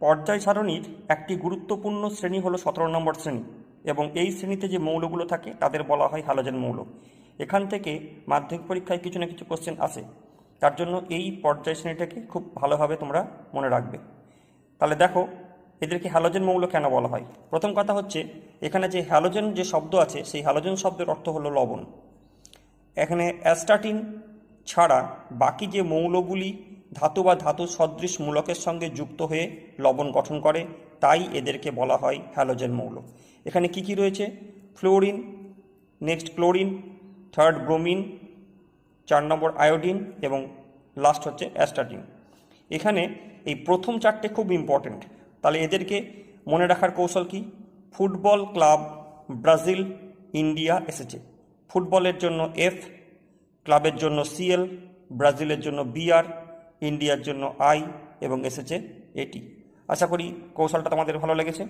পর্যায় সারণীর একটি গুরুত্বপূর্ণ শ্রেণী হলো 17 নম্বর শ্রেণী, এবং এই শ্রেণীতে যে মৌলগুলো থাকে তাদের বলা হয় হ্যালোজেন মৌল। এখান থেকে মাধ্যমিক পরীক্ষায় কিছু না কিছু কোশ্চেন আসে, তার জন্য এই পর্যায় শ্রেণীটাকে খুব ভালোভাবে তোমরা মনে রাখবে। তাহলে দেখো, এদেরকে হ্যালোজেন মৌল কেন বলা হয়। প্রথম কথা হচ্ছে, এখানে যে হ্যালোজেন যে শব্দ আছে, সেই হ্যালোজেন শব্দের অর্থ হলো লবণ। এখানে অ্যাস্টাটিন ছাড়া বাকি যে মৌলগুলি ধাতু বা ধাতু সদৃশ মূলকের সঙ্গে যুক্ত হয়ে লবণ গঠন করে, তাই এদেরকে বলা হয় হ্যালোজেন মৌল। এখানে কি কি রয়েছে? Fluorine, next chlorine, third bromine, 4 নম্বর আয়োডিন এবং লাস্ট হচ্ছে অ্যাস্টাটিন। এখানে এই প্রথম চারটে খুব ইম্পর্ট্যান্ট। তাহলে এদেরকে মনে রাখার কৌশল কি? ফুটবল ক্লাব ব্রাজিল ইন্ডিয়া এসেছে, ফুটবলের জন্য এফ, ক্লাবের জন্য সিএল, ব্রাজিলের জন্য বিআর, ইন্ডিয়ার জন্য আই এবং এসেছে এটি। আশা করি কৌশলটা তোমাদের ভালো লেগেছে।